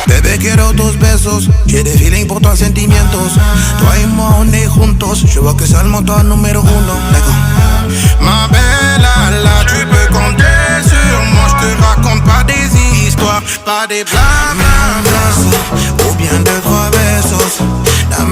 Bebé, quiero tus besos, j'ai des feelings pour toi, sentimientos. Toi et moi, on est juntos, je vois que c'est le montant numéro uno. Ma belle, là, tu peux compter sur moi. Je te raconte pas des histoires, pas des blablabla, ou bien deux, trois besos.